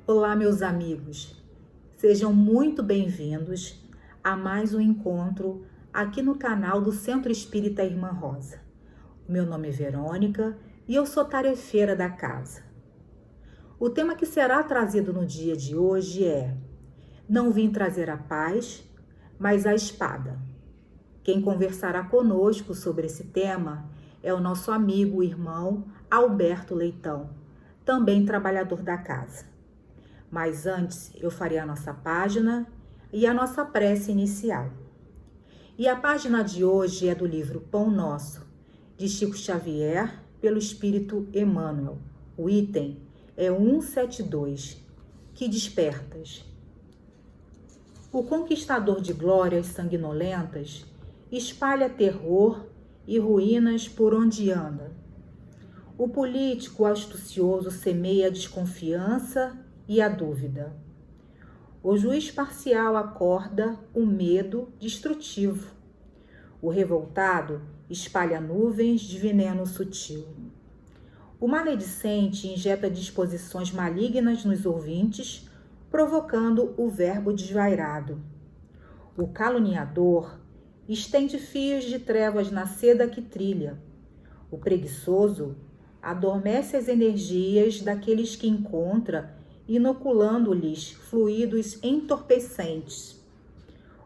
Olá, meus amigos. Sejam muito bem-vindos a mais um encontro aqui no canal do Centro Espírita Irmã Rosa. Meu nome é Verônica e eu sou tarefeira da casa. O tema que será trazido no dia de hoje é: não vim trazer a paz, mas a espada. Quem conversará conosco sobre esse tema é o nosso amigo, o irmão Alberto Leitão, também trabalhador da casa. Mas antes eu farei a nossa página e a nossa prece inicial. E a página de hoje é do livro Pão Nosso, de Chico Xavier, pelo Espírito Emmanuel. O item é 172, que despertas. O conquistador de glórias sanguinolentas espalha terror e ruínas por onde anda. O político astucioso semeia a desconfiança e a dúvida. O juiz parcial acorda o medo destrutivo. O revoltado espalha nuvens de veneno sutil. O maledicente injeta disposições malignas nos ouvintes, provocando o verbo desvairado. O caluniador estende fios de trevas na seda que trilha. O preguiçoso adormece as energias daqueles que encontra, inoculando-lhes fluidos entorpecentes.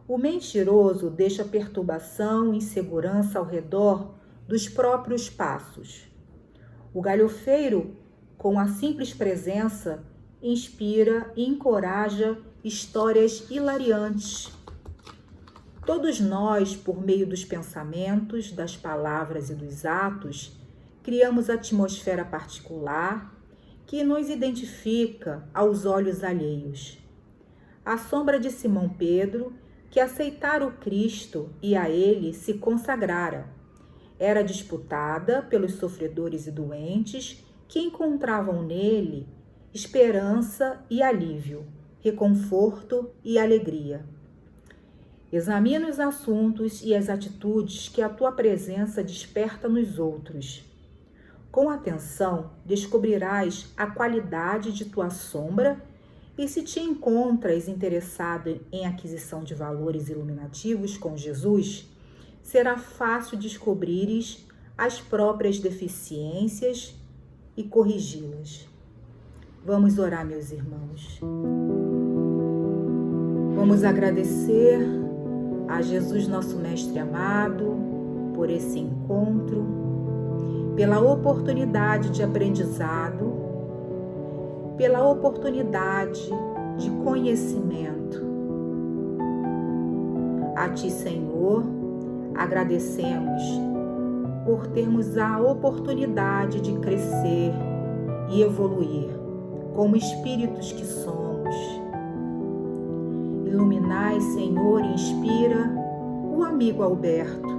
O mentiroso deixa perturbação e insegurança ao redor dos próprios passos. O galhofeiro, com a simples presença, inspira e encoraja histórias hilariantes. Todos nós, por meio dos pensamentos, das palavras e dos atos, criamos atmosfera particular que nos identifica aos olhos alheios. A sombra de Simão Pedro, que aceitara o Cristo e a ele se consagrara, era disputada pelos sofredores e doentes que encontravam nele esperança e alívio, reconforto e alegria. Examina os assuntos e as atitudes que a tua presença desperta nos outros. Com atenção, descobrirás a qualidade de tua sombra e se te encontras interessado em aquisição de valores iluminativos com Jesus, será fácil descobrires as próprias deficiências e corrigi-las. Vamos orar, meus irmãos. Vamos agradecer a Jesus, nosso Mestre amado, por esse encontro, pela oportunidade de aprendizado, pela oportunidade de conhecimento. A Ti, Senhor, agradecemos por termos a oportunidade de crescer e evoluir como espíritos que somos. Iluminai, Senhor, e inspira o amigo Alberto,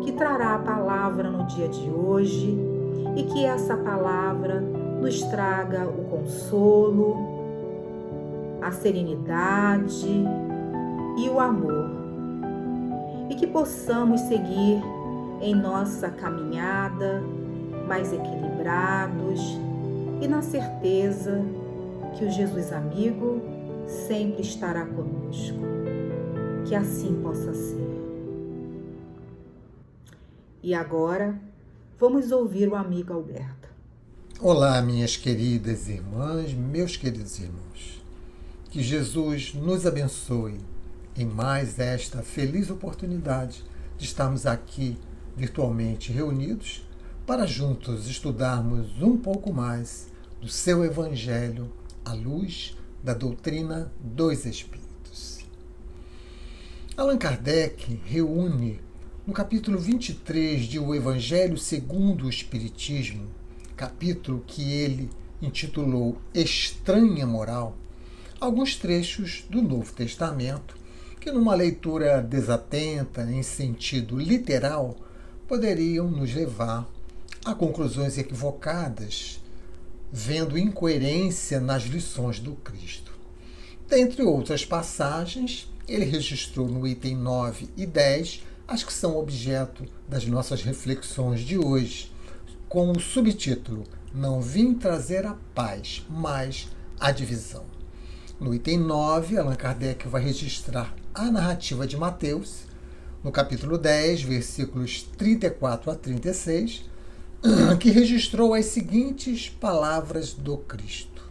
que trará a palavra no dia de hoje e que essa palavra nos traga o consolo, a serenidade e o amor. E que possamos seguir em nossa caminhada mais equilibrados e na certeza que o Jesus amigo sempre estará conosco. Que assim possa ser. E agora, vamos ouvir o amigo Alberto. Olá, minhas queridas irmãs, meus queridos irmãos. Que Jesus nos abençoe em mais esta feliz oportunidade de estarmos aqui virtualmente reunidos para juntos estudarmos um pouco mais do seu Evangelho à luz da doutrina dos Espíritos. Allan Kardec reúne no capítulo 23 de O Evangelho segundo o Espiritismo, capítulo que ele intitulou Estranha Moral, alguns trechos do Novo Testamento que, numa leitura desatenta, em sentido literal, poderiam nos levar a conclusões equivocadas, vendo incoerência nas lições do Cristo. Dentre outras passagens, ele registrou no item 9 e 10 as que são objeto das nossas reflexões de hoje, com o subtítulo Não vim trazer a paz, mas a divisão. No item 9, Allan Kardec vai registrar a narrativa de Mateus, no capítulo 10, versículos 34 a 36, que registrou as seguintes palavras do Cristo: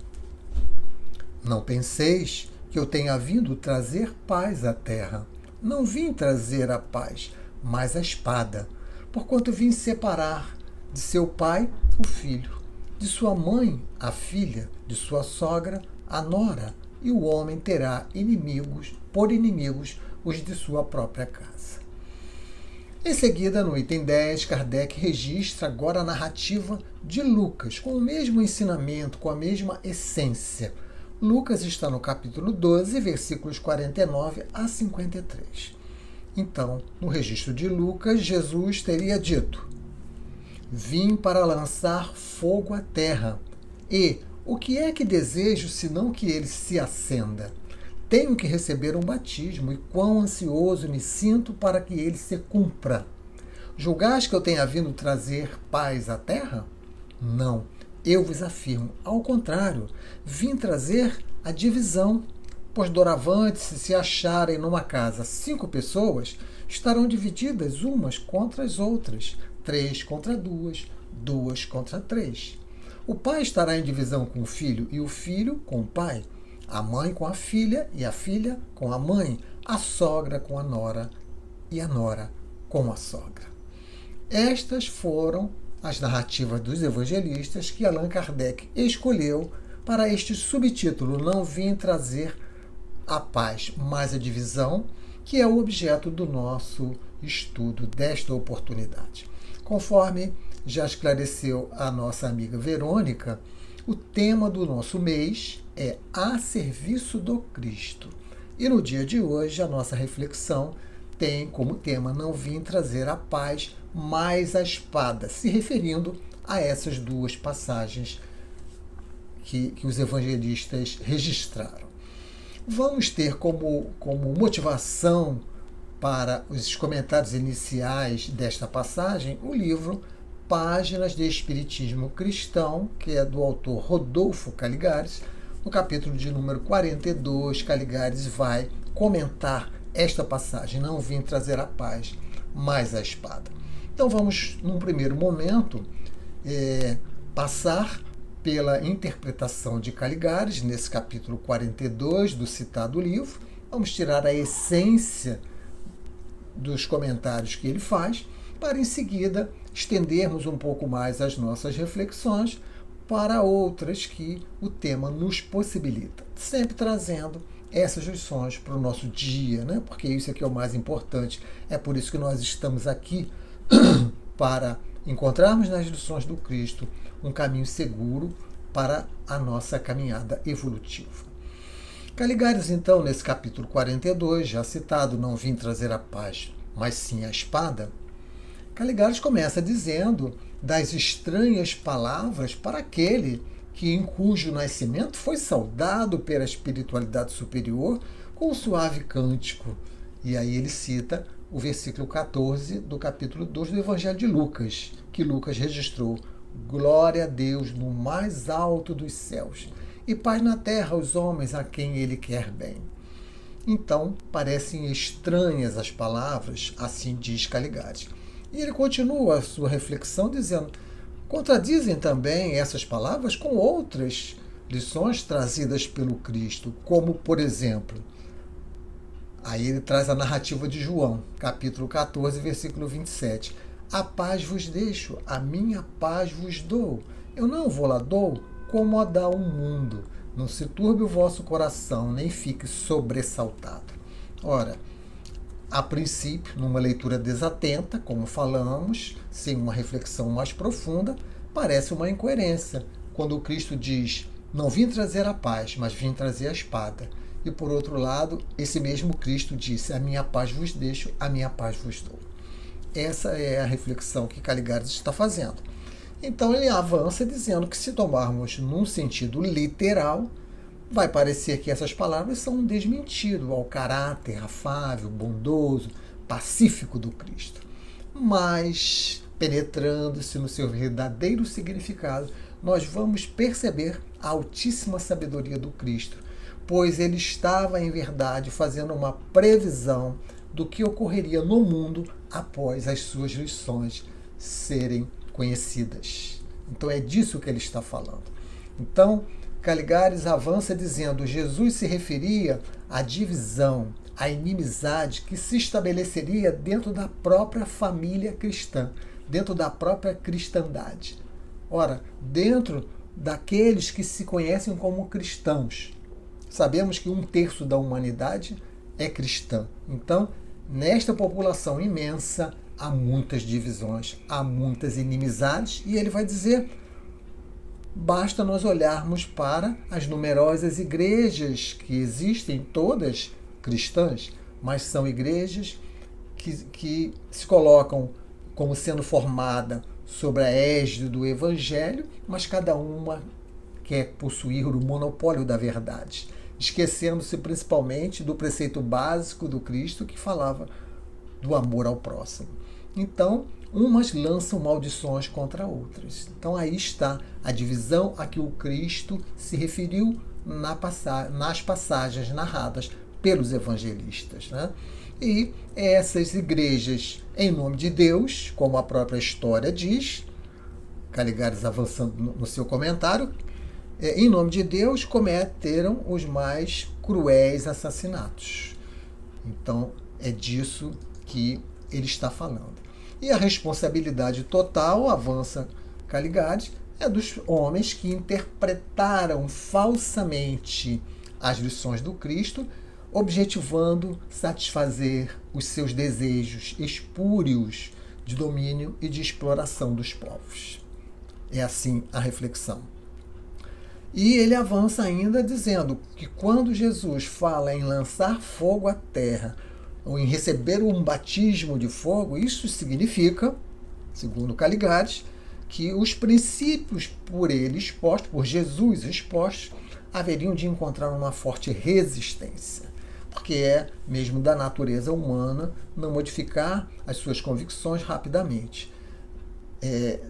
Não penseis que eu tenha vindo trazer paz à terra. Não vim trazer a paz, mas a espada, porquanto vim separar de seu pai o filho, de sua mãe a filha, de sua sogra a nora, e o homem terá inimigos, por inimigos, os de sua própria casa. Em seguida, no item 10, Kardec registra agora a narrativa de Lucas, com o mesmo ensinamento, com a mesma essência. Lucas está no capítulo 12, versículos 49 a 53. Então, no registro de Lucas, Jesus teria dito: Vim para lançar fogo à terra, e o que é que desejo senão que ele se acenda? Tenho que receber um batismo, e quão ansioso me sinto para que ele se cumpra. Julgais que eu tenha vindo trazer paz à terra? Não, eu vos afirmo, ao contrário, vim trazer a divisão, pois doravante, se acharem numa casa 5 pessoas, estarão divididas umas contra as outras, 3 contra 2, 2 contra 3. O pai estará em divisão com o filho, e o filho com o pai, a mãe com a filha, e a filha com a mãe, a sogra com a nora, e a nora com a sogra. Estas foram as narrativas dos evangelistas que Allan Kardec escolheu para este subtítulo: Não vim trazer a paz, mas a divisão, que é o objeto do nosso estudo desta oportunidade. Conforme já esclareceu a nossa amiga Verônica, o tema do nosso mês é A Serviço do Cristo. E no dia de hoje, a nossa reflexão tem como tema Não vim trazer a paz, mas a espada, se referindo a essas duas passagens que os evangelistas registraram. Vamos ter como motivação para os comentários iniciais desta passagem o livro Páginas de Espiritismo Cristão, que é do autor Rodolfo Caligares. No capítulo de número 42, Caligares vai comentar esta passagem: Não vim trazer a paz, mas a espada. Então vamos, num primeiro momento, passar pela interpretação de Caligares, nesse capítulo 42 do citado livro. Vamos tirar a essência dos comentários que ele faz, para em seguida estendermos um pouco mais as nossas reflexões para outras que o tema nos possibilita, sempre trazendo essas lições para o nosso dia, né? Porque isso aqui é o mais importante. É por isso que nós estamos aqui, para encontrarmos nas lições do Cristo um caminho seguro para a nossa caminhada evolutiva. Caligares, então, nesse capítulo 42, já citado, Não vim trazer a paz, mas sim a espada, Caligares começa dizendo das estranhas palavras para aquele em cujo nascimento foi saudado pela espiritualidade superior com um suave cântico. E aí ele cita o versículo 14 do capítulo 2 do Evangelho de Lucas, que Lucas registrou: Glória a Deus no mais alto dos céus, e paz na terra aos homens a quem ele quer bem. Então, parecem estranhas as palavras, assim diz Caligares. E ele continua a sua reflexão dizendo: contradizem também essas palavras com outras lições trazidas pelo Cristo, como, por exemplo, aí ele traz a narrativa de João, capítulo 14, versículo 27. A paz vos deixo, a minha paz vos dou. Eu não vou lá dou como a dá o mundo. Não se turbe o vosso coração, nem fique sobressaltado. Ora, a princípio, numa leitura desatenta, como falamos, sem uma reflexão mais profunda, parece uma incoerência, quando o Cristo diz: não vim trazer a paz, mas vim trazer a espada. E por outro lado, esse mesmo Cristo disse: a minha paz vos deixo, a minha paz vos dou. Essa é a reflexão que Caligares está fazendo. Então ele avança dizendo que, se tomarmos num sentido literal, vai parecer que essas palavras são um desmentido ao caráter afável, bondoso, pacífico do Cristo. Mas penetrando-se no seu verdadeiro significado, nós vamos perceber a altíssima sabedoria do Cristo, pois ele estava, em verdade, fazendo uma previsão do que ocorreria no mundo após as suas lições serem conhecidas. Então é disso que ele está falando. Então, Caligares avança dizendo: Jesus se referia à divisão, à inimizade que se estabeleceria dentro da própria família cristã, dentro da própria cristandade. Ora, dentro daqueles que se conhecem como cristãos. Sabemos que 1/3 da humanidade é cristã. Então, nesta população imensa, há muitas divisões, há muitas inimizades, e ele vai dizer: basta nós olharmos para as numerosas igrejas que existem, todas cristãs, mas são igrejas que se colocam como sendo formada sobre a égide do Evangelho, mas cada uma quer possuir o monopólio da verdade, esquecendo-se principalmente do preceito básico do Cristo que falava do amor ao próximo. Então, umas lançam maldições contra outras. Então aí está a divisão a que o Cristo se referiu nas passagens narradas pelos evangelistas, né? E essas igrejas, em nome de Deus, como a própria história diz, Caligares avançando no seu comentário, em nome de Deus, cometeram os mais cruéis assassinatos. Então, é disso que ele está falando. E a responsabilidade total, avança Caligares, é dos homens que interpretaram falsamente as lições do Cristo, objetivando satisfazer os seus desejos espúrios de domínio e de exploração dos povos. É assim a reflexão. E ele avança ainda dizendo que quando Jesus fala em lançar fogo à terra, ou em receber um batismo de fogo, isso significa, segundo Caligares, que os princípios por ele expostos, por Jesus expostos, haveriam de encontrar uma forte resistência, porque é mesmo da natureza humana não modificar as suas convicções rapidamente,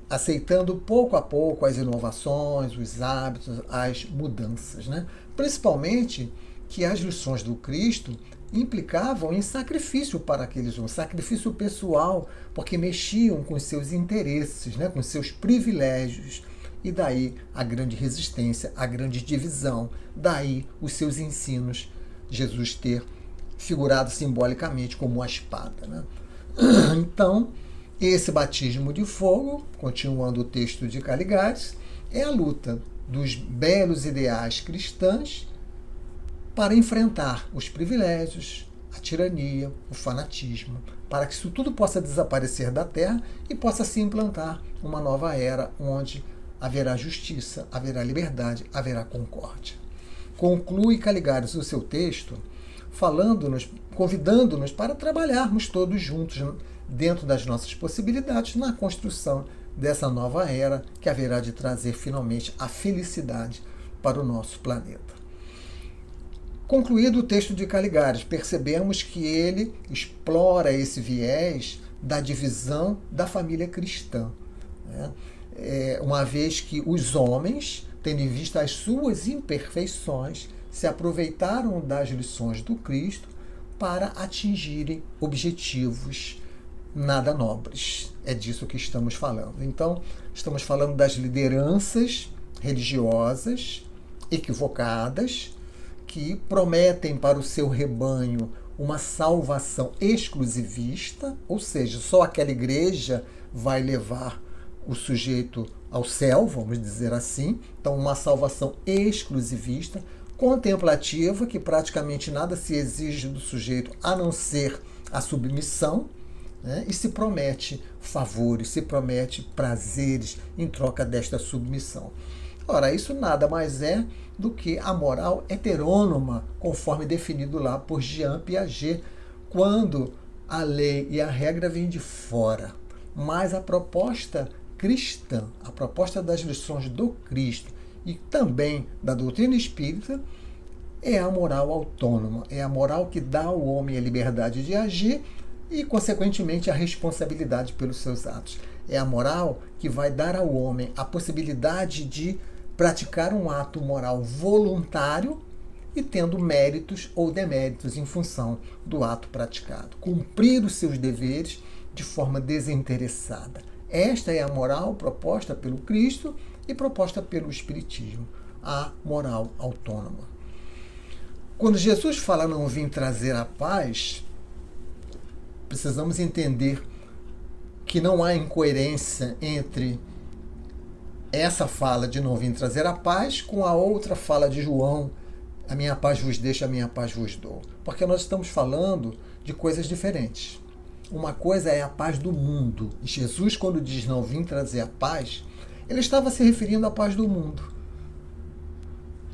aceitando pouco a pouco as inovações, os hábitos, as mudanças, né? Principalmente que as lições do Cristo implicavam em sacrifício para aqueles homens, sacrifício pessoal, porque mexiam com seus interesses, né, com seus privilégios. E daí a grande resistência, a grande divisão, daí os seus ensinos, Jesus ter figurado simbolicamente como uma espada, né? Então, esse batismo de fogo, continuando o texto de Caligares, é a luta dos belos ideais cristãos para enfrentar os privilégios, a tirania, o fanatismo, para que isso tudo possa desaparecer da terra e possa se implantar uma nova era onde haverá justiça, haverá liberdade, haverá concórdia. Conclui Caligares o seu texto falando-nos, convidando-nos para trabalharmos todos juntos dentro das nossas possibilidades na construção dessa nova era que haverá de trazer finalmente a felicidade para o nosso planeta. Concluído o texto de Caligares, percebemos que ele explora esse viés da divisão da família cristã, né? Uma vez que os homens, tendo em vista as suas imperfeições, se aproveitaram das lições do Cristo para atingirem objetivos nada nobres. É disso que estamos falando. Então, estamos falando das lideranças religiosas equivocadas, que prometem para o seu rebanho uma salvação exclusivista, ou seja, só aquela igreja vai levar o sujeito ao céu, vamos dizer assim. Então, uma salvação exclusivista, contemplativa, que praticamente nada se exige do sujeito a não ser a submissão, né? E se promete favores, se promete prazeres em troca desta submissão. Ora, isso nada mais é do que a moral heterônoma, conforme definido lá por Jean Piaget, quando a lei e a regra vêm de fora. Mas a proposta cristã, a proposta das lições do Cristo e também da doutrina espírita, é a moral autônoma, é a moral que dá ao homem a liberdade de agir e, consequentemente, a responsabilidade pelos seus atos. É a moral que vai dar ao homem a possibilidade de praticar um ato moral voluntário e tendo méritos ou deméritos em função do ato praticado. Cumprir os seus deveres de forma desinteressada. Esta é a moral proposta pelo Cristo e proposta pelo Espiritismo, a moral autônoma. Quando Jesus fala não vim trazer a paz, precisamos entender que não há incoerência entre essa fala de não vim trazer a paz com a outra fala de João, a minha paz vos deixo, a minha paz vos dou. Porque nós estamos falando de coisas diferentes. Uma coisa é a paz do mundo. E Jesus, quando diz não vim trazer a paz, ele estava se referindo à paz do mundo.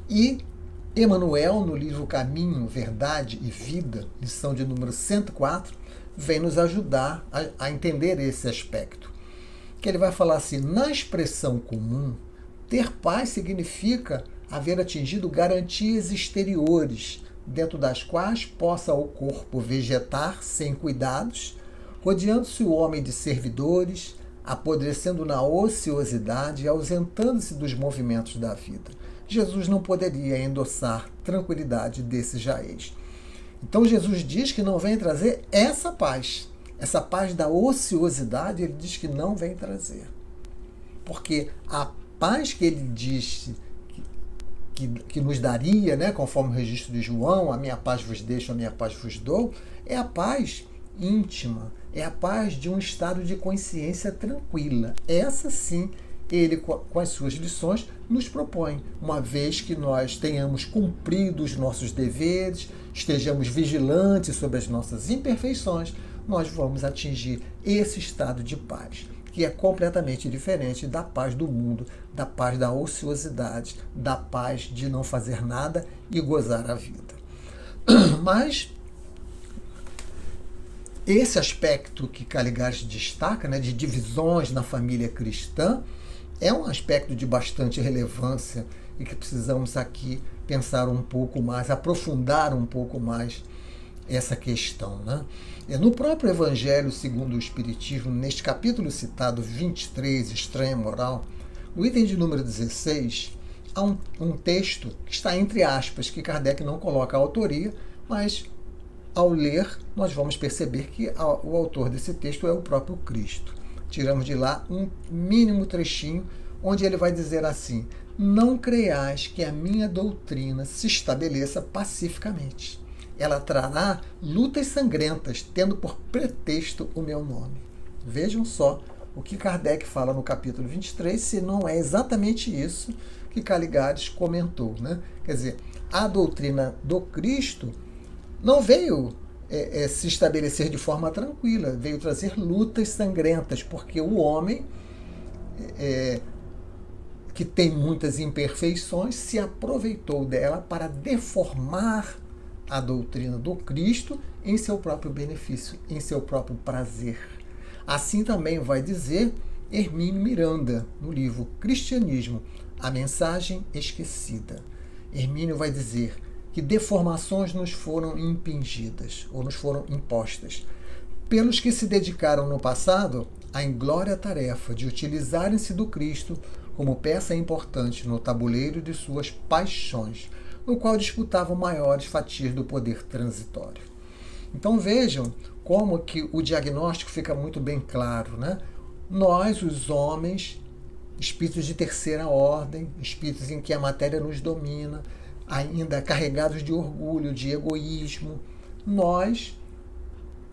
E Emmanuel, no livro Caminho, Verdade e Vida, lição de número 104, vem nos ajudar a entender esse aspecto. Que ele vai falar assim, na expressão comum, ter paz significa haver atingido garantias exteriores, dentro das quais possa o corpo vegetar sem cuidados, rodeando-se o homem de servidores, apodrecendo na ociosidade e ausentando-se dos movimentos da vida. Jesus não poderia endossar tranquilidade desse jaez. Então Jesus diz que não vem trazer essa paz da ociosidade, ele diz que não vem trazer. Porque a paz que ele disse que nos daria, né, conforme o registro de João, a minha paz vos deixo, a minha paz vos dou, é a paz íntima, é a paz de um estado de consciência tranquila. Essa sim, ele, com as suas lições, nos propõe, uma vez que nós tenhamos cumprido os nossos deveres, estejamos vigilantes sobre as nossas imperfeições, nós vamos atingir esse estado de paz, que é completamente diferente da paz do mundo, da paz da ociosidade, da paz de não fazer nada e gozar a vida. Mas esse aspecto que Caligares destaca, né, de divisões na família cristã, é um aspecto de bastante relevância e que precisamos aqui pensar um pouco mais, aprofundar um pouco mais essa questão, né? No próprio Evangelho segundo o Espiritismo, neste capítulo citado 23, Estranha Moral, no item de número 16, há um texto que está entre aspas, que Kardec não coloca a autoria, mas ao ler nós vamos perceber que o autor desse texto é o próprio Cristo. Tiramos de lá um mínimo trechinho onde ele vai dizer assim: não creiais que a minha doutrina se estabeleça pacificamente. Ela trará lutas sangrentas, tendo por pretexto o meu nome. Vejam só o que Kardec fala no capítulo 23, se não é exatamente isso que Caligares comentou, né? Quer dizer, a doutrina do Cristo não veio se estabelecer de forma tranquila, veio trazer lutas sangrentas, porque o homem, que tem muitas imperfeições, se aproveitou dela para deformar a doutrina do Cristo em seu próprio benefício, em seu próprio prazer. Assim também vai dizer Hermínio Miranda, no livro Cristianismo, a mensagem esquecida. Hermínio vai dizer que deformações nos foram impingidas, ou nos foram impostas, pelos que se dedicaram no passado à inglória tarefa de utilizarem-se do Cristo como peça importante no tabuleiro de suas paixões, no qual disputavam maiores fatias do poder transitório. Então vejam como que o diagnóstico fica muito bem claro, né? Nós, os homens, espíritos de terceira ordem, espíritos em que a matéria nos domina, ainda carregados de orgulho, de egoísmo, nós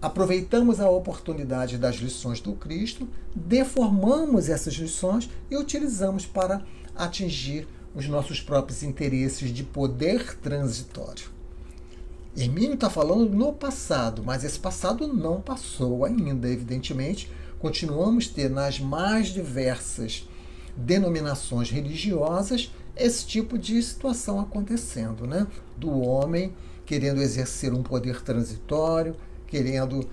aproveitamos a oportunidade das lições do Cristo, deformamos essas lições e utilizamos para atingir os nossos próprios interesses de poder transitório. Hermínio está falando no passado, mas esse passado não passou ainda, evidentemente. Continuamos a ter nas mais diversas denominações religiosas esse tipo de situação acontecendo, né? Do homem querendo exercer um poder transitório, querendo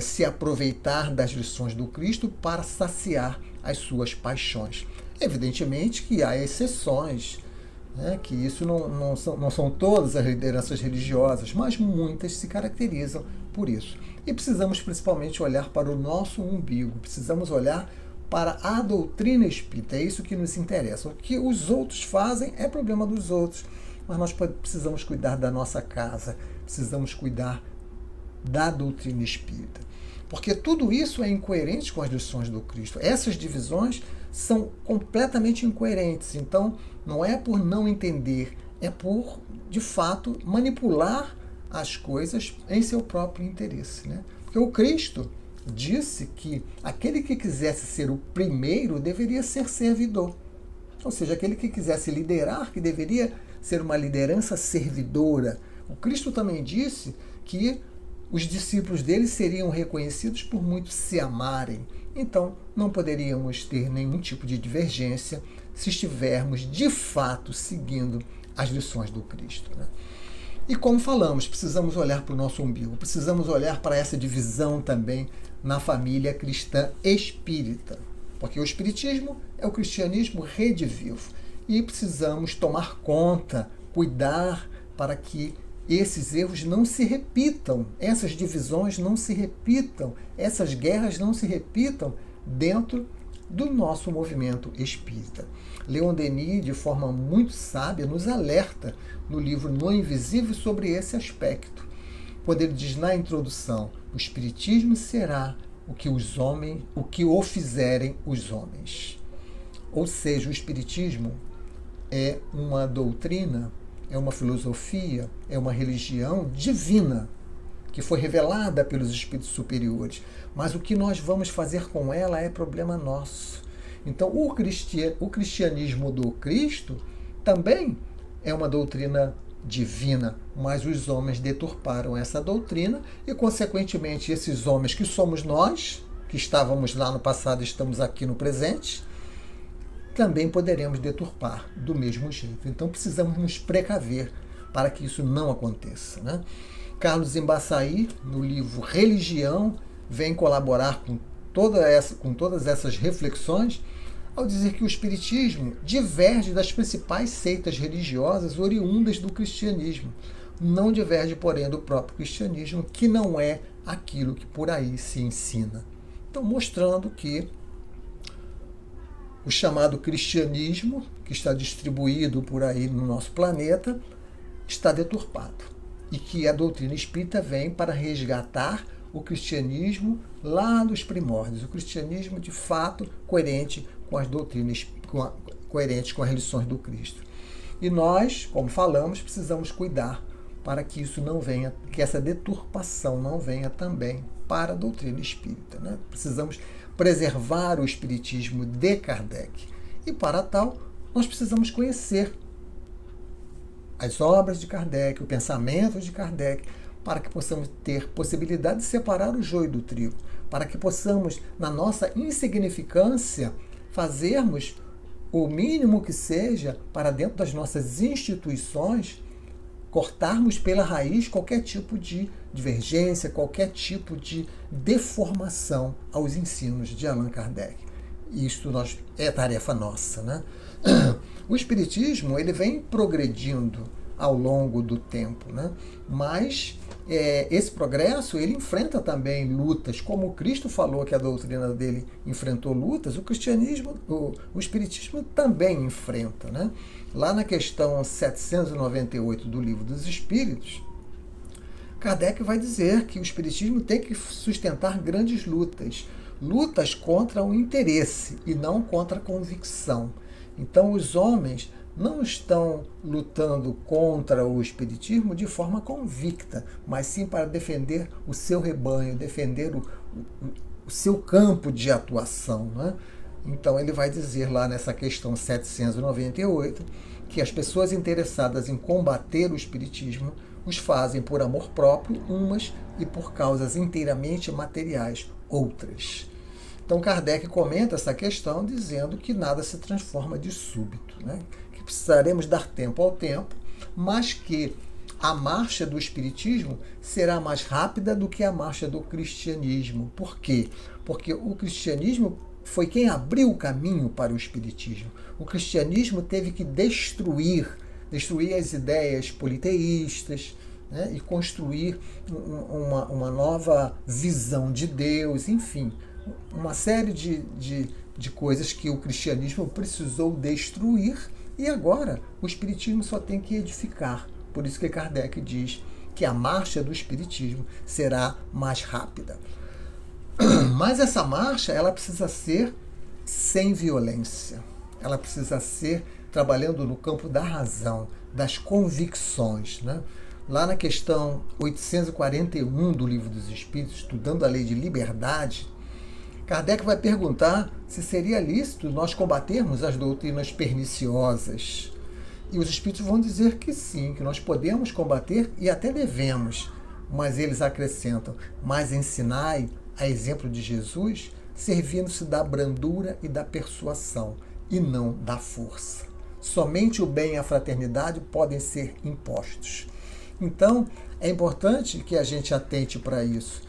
se aproveitar das lições do Cristo para saciar as suas paixões. Evidentemente que há exceções, né, que isso não são todas as lideranças religiosas, mas muitas se caracterizam por isso. E precisamos principalmente olhar para o nosso umbigo, precisamos olhar para a doutrina espírita. É isso que nos interessa. O que os outros fazem é problema dos outros, mas nós precisamos cuidar da nossa casa, precisamos cuidar da doutrina espírita. Porque tudo isso é incoerente com as lições do Cristo. Essas divisões são completamente incoerentes. Então, não é por não entender, é por, de fato, manipular as coisas em seu próprio interesse, né? Porque o Cristo disse que aquele que quisesse ser o primeiro deveria ser servidor. Ou seja, aquele que quisesse liderar, que deveria ser uma liderança servidora. O Cristo também disse que os discípulos dele seriam reconhecidos por muitos se amarem. Então, não poderíamos ter nenhum tipo de divergência se estivermos, de fato, seguindo as lições do Cristo, né? E como falamos, precisamos olhar para o nosso umbigo, precisamos olhar para essa divisão também na família cristã espírita. Porque o espiritismo é o cristianismo redivivo. E precisamos tomar conta, cuidar para que esses erros não se repitam, essas divisões não se repitam, essas guerras não se repitam dentro do nosso movimento espírita. Leon Denis, de forma muito sábia, nos alerta no livro No Invisível sobre esse aspecto. Quando ele diz na introdução: o espiritismo será o que o fizerem os homens. Ou seja, o espiritismo é uma doutrina, é uma filosofia, é uma religião divina, que foi revelada pelos espíritos superiores. Mas o que nós vamos fazer com ela é problema nosso. Então, o cristianismo do Cristo também é uma doutrina divina, mas os homens deturparam essa doutrina e, consequentemente, esses homens que somos nós, que estávamos lá no passado e estamos aqui no presente, também poderemos deturpar do mesmo jeito. Então precisamos nos precaver para que isso não aconteça, né? Carlos Embaçaí, no livro Religião, vem colaborar com todas essas reflexões ao dizer que o espiritismo diverge das principais seitas religiosas oriundas do cristianismo. Não diverge, porém, do próprio cristianismo, que não é aquilo que por aí se ensina. Então, mostrando que o chamado cristianismo, que está distribuído por aí no nosso planeta, está deturpado. E que a doutrina espírita vem para resgatar o cristianismo lá dos primórdios. O cristianismo, de fato, coerente com as doutrinas, coerente com as lições do Cristo. E nós, como falamos, precisamos cuidar para que isso não venha, que essa deturpação não venha também para a doutrina espírita, né? Precisamos preservar o espiritismo de Kardec. E para tal, nós precisamos conhecer as obras de Kardec, o pensamento de Kardec, para que possamos ter possibilidade de separar o joio do trigo, para que possamos, na nossa insignificância, fazermos o mínimo que seja para dentro das nossas instituições, cortarmos pela raiz qualquer tipo de divergência, qualquer tipo de deformação aos ensinos de Allan Kardec. Isto é tarefa nossa, né? O espiritismo ele vem progredindo ao longo do tempo, né? Mas esse progresso ele enfrenta também lutas, como o Cristo falou que a doutrina dele enfrentou lutas, o espiritismo também enfrenta, né? Lá na questão 798 do Livro dos Espíritos, Kardec vai dizer que o espiritismo tem que sustentar grandes lutas contra o interesse e não contra a convicção. Então os homens não estão lutando contra o espiritismo de forma convicta, mas sim para defender o seu rebanho, defender o seu campo de atuação, né? Então ele vai dizer lá nessa questão 798 que as pessoas interessadas em combater o espiritismo os fazem por amor próprio umas e por causas inteiramente materiais outras. Então Kardec comenta essa questão dizendo que nada se transforma de súbito, né? Que precisaremos dar tempo ao tempo, mas que a marcha do espiritismo será mais rápida do que a marcha do cristianismo. Por quê? Porque o cristianismo foi quem abriu o caminho para o espiritismo. O cristianismo teve que destruir as ideias politeístas, né, e construir uma nova visão de Deus, enfim. uma série de coisas que o cristianismo precisou destruir, e agora o espiritismo só tem que edificar. Por isso que Kardec diz que a marcha do espiritismo será mais rápida. Mas essa marcha, ela precisa ser sem violência. Ela precisa ser trabalhando no campo da razão, das convicções, né? Lá na questão 841 do Livro dos Espíritos, estudando a lei de liberdade, Kardec vai perguntar se seria lícito nós combatermos as doutrinas perniciosas. E os espíritos vão dizer que sim, que nós podemos combater e até devemos. Mas eles acrescentam: mas ensinai, a exemplo de Jesus, servindo-se da brandura e da persuasão, e não da força. Somente o bem e a fraternidade podem ser impostos. Então, é importante que a gente atente para isso,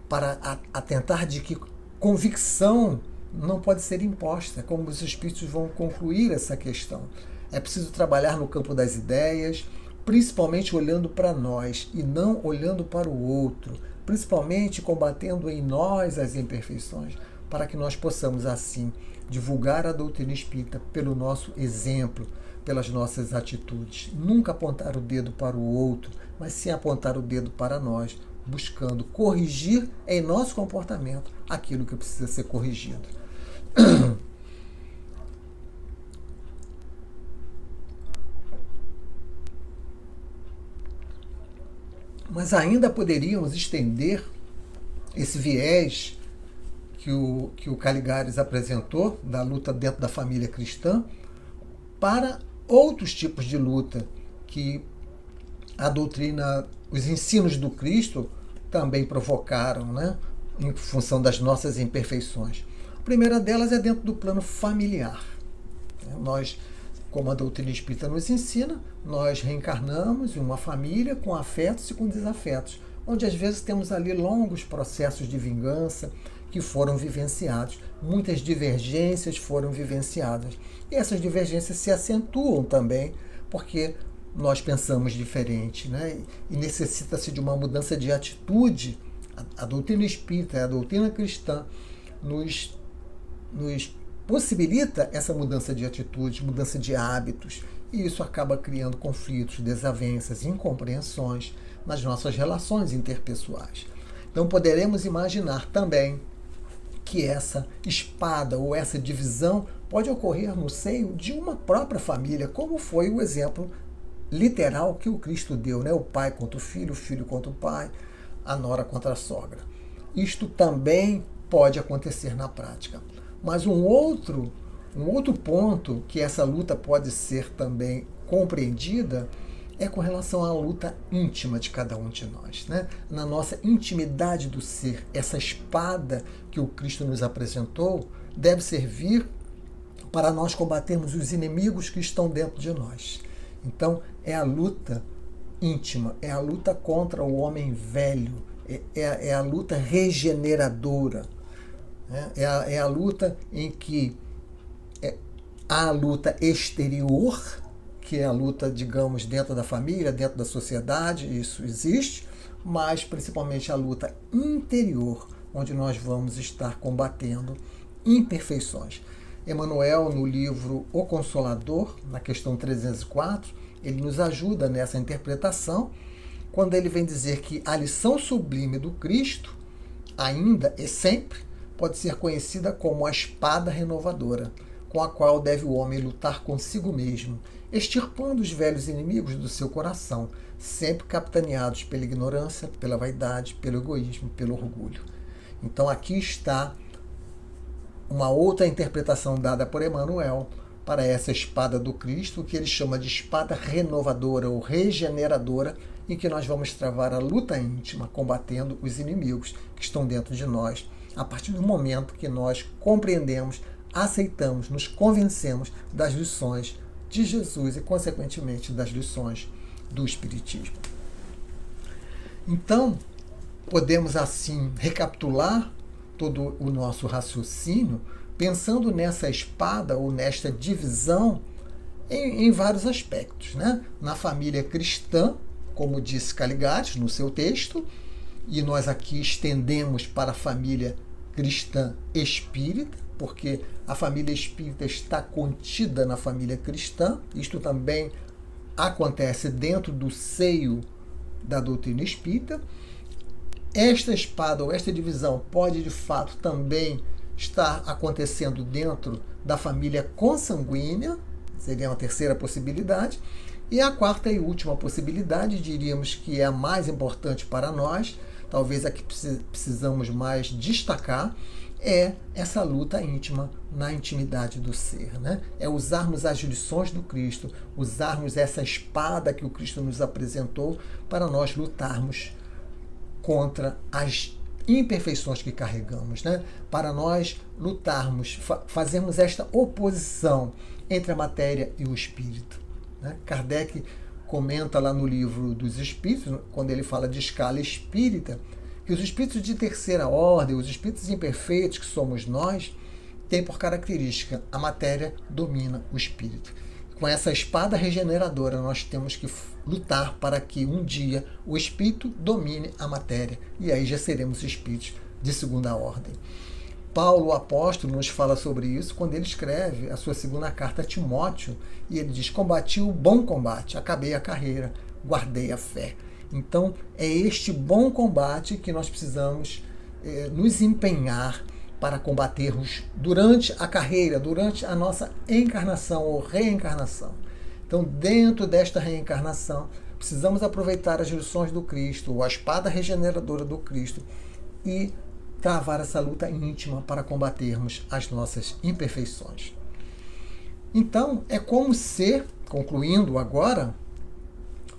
para atentar de que convicção não pode ser imposta, como os espíritos vão concluir essa questão. É preciso trabalhar no campo das ideias, principalmente olhando para nós e não olhando para o outro, principalmente combatendo em nós as imperfeições, para que nós possamos, assim, divulgar a doutrina espírita pelo nosso exemplo, pelas nossas atitudes. Nunca apontar o dedo para o outro, mas sim apontar o dedo para nós, buscando corrigir em nosso comportamento aquilo que precisa ser corrigido. Mas ainda poderíamos estender esse viés que o Caligares apresentou, da luta dentro da família cristã, para outros tipos de luta que a doutrina, os ensinos do Cristo também provocaram, né, em função das nossas imperfeições. A primeira delas é dentro do plano familiar. Nós, como a doutrina espírita nos ensina, nós reencarnamos em uma família com afetos e com desafetos, onde às vezes temos ali longos processos de vingança que foram vivenciados, muitas divergências foram vivenciadas. E essas divergências se acentuam também porque nós pensamos diferente, né? E necessita-se de uma mudança de atitude. A doutrina espírita, a doutrina cristã nos possibilita essa mudança de atitude, mudança de hábitos, e isso acaba criando conflitos, desavenças, incompreensões nas nossas relações interpessoais. Então poderemos imaginar também que essa espada ou essa divisão pode ocorrer no seio de uma própria família, como foi o exemplo literal que o Cristo deu, né? O pai contra o filho contra o pai, a nora contra a sogra. Isto também pode acontecer na prática. Mas um outro ponto que essa luta pode ser também compreendida é com relação à luta íntima de cada um de nós, né? Na nossa intimidade do ser, essa espada que o Cristo nos apresentou deve servir para nós combatermos os inimigos que estão dentro de nós. Então, é a luta íntima, é a luta contra o homem velho, é a luta regeneradora, né? É a luta em que há a luta exterior, que é a luta, digamos, dentro da família, dentro da sociedade, isso existe, mas principalmente a luta interior, onde nós vamos estar combatendo imperfeições. Emmanuel, no livro O Consolador, na questão 304, ele nos ajuda nessa interpretação, quando ele vem dizer que a lição sublime do Cristo, ainda e sempre, pode ser conhecida como a espada renovadora, com a qual deve o homem lutar consigo mesmo, extirpando os velhos inimigos do seu coração, sempre capitaneados pela ignorância, pela vaidade, pelo egoísmo, pelo orgulho. Então aqui está uma outra interpretação dada por Emmanuel para essa espada do Cristo, que ele chama de espada renovadora ou regeneradora, em que nós vamos travar a luta íntima, combatendo os inimigos que estão dentro de nós, a partir do momento que nós compreendemos, aceitamos, nos convencemos das lições de Jesus e, consequentemente, das lições do Espiritismo. Então, podemos, assim, recapitular todo o nosso raciocínio pensando nessa espada ou nesta divisão em vários aspectos, né? Na família cristã, como disse Caligares no seu texto, e nós aqui estendemos para a família cristã espírita, porque a família espírita está contida na família cristã. Isto também acontece dentro do seio da doutrina espírita. Esta espada ou esta divisão pode de fato também estar acontecendo dentro da família consanguínea, seria uma terceira possibilidade. E a quarta e última possibilidade, diríamos que é a mais importante para nós, talvez a que precisamos mais destacar, é essa luta íntima na intimidade do ser, né? É usarmos as lições do Cristo, usarmos essa espada que o Cristo nos apresentou para nós lutarmos contra as imperfeições que carregamos, né? Para nós lutarmos, fazermos esta oposição entre a matéria e o espírito, né? Kardec comenta lá no Livro dos Espíritos, quando ele fala de escala espírita, que os espíritos de terceira ordem, os espíritos imperfeitos que somos nós, têm por característica a matéria domina o espírito. Com essa espada regeneradora, nós temos que lutar para que um dia o espírito domine a matéria. E aí já seremos espíritos de segunda ordem. Paulo, o apóstolo, nos fala sobre isso quando ele escreve a sua segunda carta a Timóteo. E ele diz: combati o bom combate, acabei a carreira, guardei a fé. Então, é este bom combate que nós precisamos nos empenhar para combatermos durante a carreira, durante a nossa encarnação ou reencarnação. Então, dentro desta reencarnação, precisamos aproveitar as lições do Cristo, ou a espada regeneradora do Cristo, e travar essa luta íntima para combatermos as nossas imperfeições. Então, é como se, concluindo agora,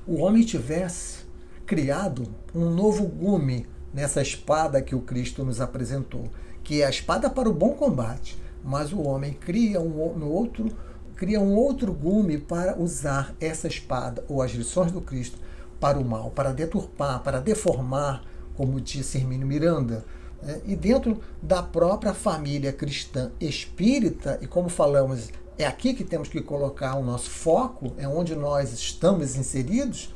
o homem tivesse criado um novo gume nessa espada que o Cristo nos apresentou, que é a espada para o bom combate, mas o homem cria um outro gume para usar essa espada, ou as lições do Cristo, para o mal, para deturpar, para deformar, como disse Hermínio Miranda. E dentro da própria família cristã espírita, e como falamos, é aqui que temos que colocar o nosso foco, é onde nós estamos inseridos,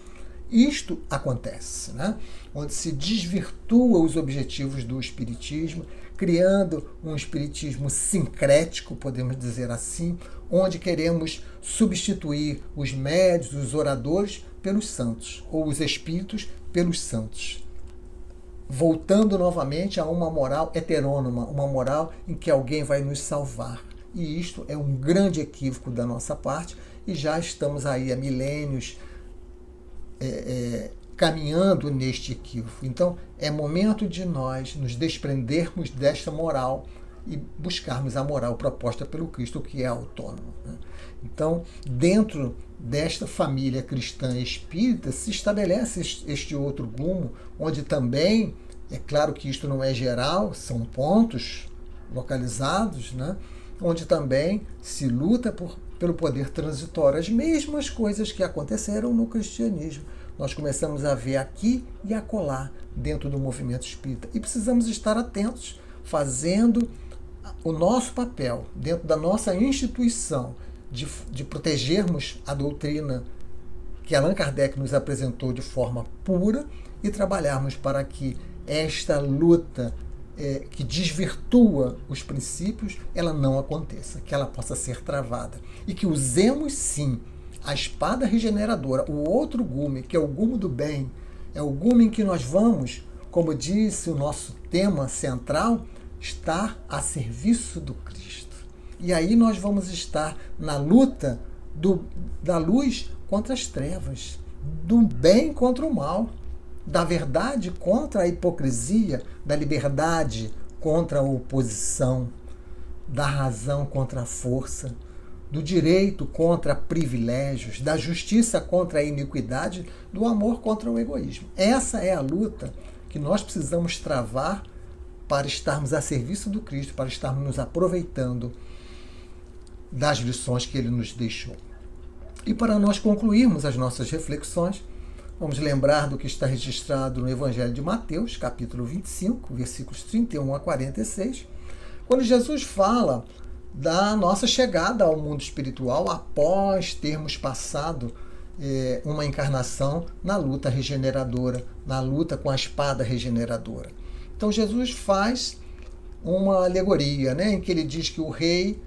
isto acontece, né? Onde se desvirtua os objetivos do espiritismo, criando um espiritismo sincrético, podemos dizer assim, onde queremos substituir os médios, os oradores, pelos santos, ou os espíritos pelos santos. Voltando novamente a uma moral heterônoma, uma moral em que alguém vai nos salvar. E isto é um grande equívoco da nossa parte, e já estamos aí há milênios caminhando neste equívoco. Então, é momento de nós nos desprendermos desta moral e buscarmos a moral proposta pelo Cristo, que é autônomo, né? Então, dentro desta família cristã espírita, se estabelece este outro gumo, onde também, é claro que isto não é geral, são pontos localizados, né? Onde também se luta pelo poder transitório, as mesmas coisas que aconteceram no cristianismo. Nós começamos a ver aqui e acolá dentro do movimento espírita. E precisamos estar atentos, fazendo o nosso papel dentro da nossa instituição, de protegermos a doutrina que Allan Kardec nos apresentou de forma pura e trabalharmos para que esta luta que desvirtua os princípios, ela não aconteça, que ela possa ser travada. E que usemos, sim, a espada regeneradora, o outro gume, que é o gume do bem, é o gume em que nós vamos, como disse o nosso tema central, estar a serviço do Cristo. E aí nós vamos estar na luta da luz contra as trevas, do bem contra o mal, da verdade contra a hipocrisia, da liberdade contra a oposição, da razão contra a força, do direito contra privilégios, da justiça contra a iniquidade, do amor contra o egoísmo. Essa é a luta que nós precisamos travar para estarmos a serviço do Cristo, para estarmos nos aproveitando das lições que ele nos deixou. E para nós concluirmos as nossas reflexões, vamos lembrar do que está registrado no Evangelho de Mateus, capítulo 25, versículos 31 a 46, quando Jesus fala da nossa chegada ao mundo espiritual após termos passado uma encarnação na luta regeneradora, na luta com a espada regeneradora. Então Jesus faz uma alegoria, né, em que ele diz que o rei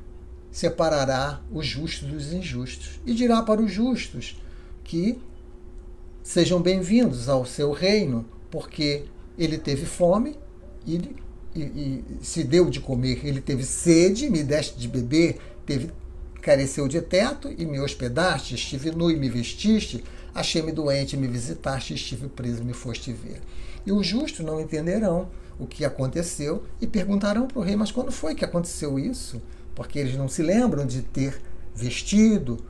separará os justos dos injustos e dirá para os justos que sejam bem-vindos ao seu reino, porque ele teve fome e se deu de comer, ele teve sede, me deste de beber, careceu de teto e me hospedaste, estive nu e me vestiste, achei-me doente e me visitaste, estive preso e me foste ver. E os justos não entenderão o que aconteceu e perguntarão para o rei, mas quando foi que aconteceu isso? Porque eles não se lembram de ter vestido,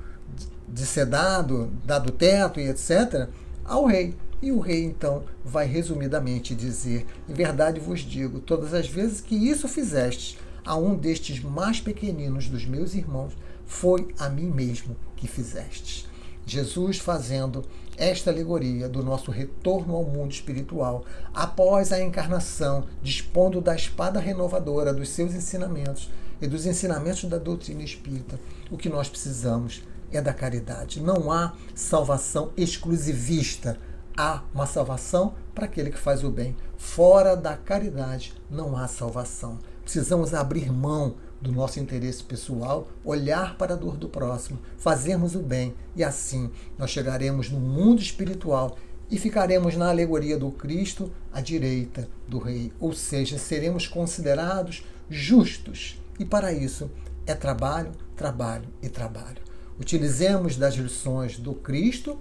de ser dado teto e etc., ao rei. E o rei, então, vai resumidamente dizer: em verdade vos digo, todas as vezes que isso fizestes a um destes mais pequeninos dos meus irmãos, foi a mim mesmo que fizestes. Jesus fazendo esta alegoria do nosso retorno ao mundo espiritual, após a encarnação, dispondo da espada renovadora dos seus ensinamentos e dos ensinamentos da doutrina espírita. O que nós precisamos é da caridade. Não há salvação exclusivista. Há uma salvação para aquele que faz o bem. Fora da caridade não há salvação. Precisamos abrir mão do nosso interesse pessoal, olhar para a dor do próximo, fazermos o bem e assim nós chegaremos no mundo espiritual e ficaremos na alegoria do Cristo à direita do Rei. Ou seja, seremos considerados justos. E para isso é trabalho, trabalho e trabalho. Utilizemos das lições do Cristo,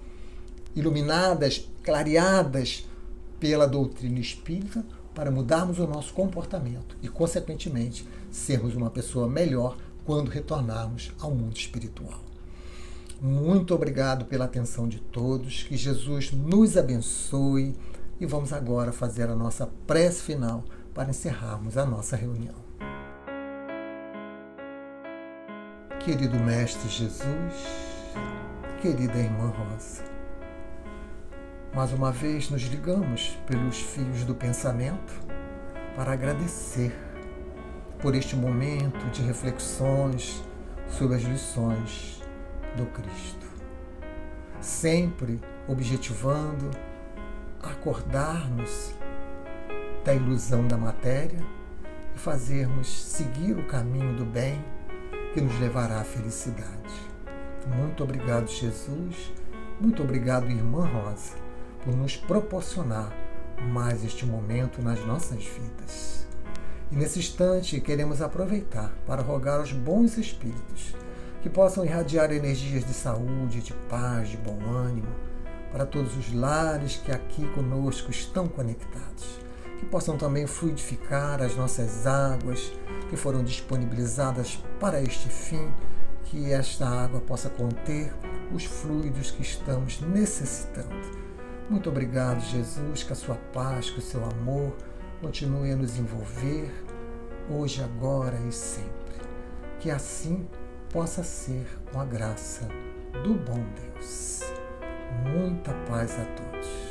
iluminadas, clareadas pela doutrina espírita, para mudarmos o nosso comportamento e, consequentemente, sermos uma pessoa melhor quando retornarmos ao mundo espiritual. Muito obrigado pela atenção de todos, que Jesus nos abençoe e vamos agora fazer a nossa prece final para encerrarmos a nossa reunião. Querido Mestre Jesus, querida Irmã Rosa, mais uma vez nos ligamos pelos fios do pensamento para agradecer por este momento de reflexões sobre as lições do Cristo. Sempre objetivando acordar-nos da ilusão da matéria e fazermos seguir o caminho do bem que nos levará à felicidade. Muito obrigado, Jesus. Muito obrigado, Irmã Rosa, por nos proporcionar mais este momento nas nossas vidas. E nesse instante queremos aproveitar para rogar aos bons espíritos que possam irradiar energias de saúde, de paz, de bom ânimo para todos os lares que aqui conosco estão conectados. Que possam também fluidificar as nossas águas que foram disponibilizadas para este fim, que esta água possa conter os fluidos que estamos necessitando. Muito obrigado, Jesus, que a sua paz, que o seu amor continue a nos envolver, hoje, agora e sempre. Que assim possa ser com a graça do bom Deus. Muita paz a todos.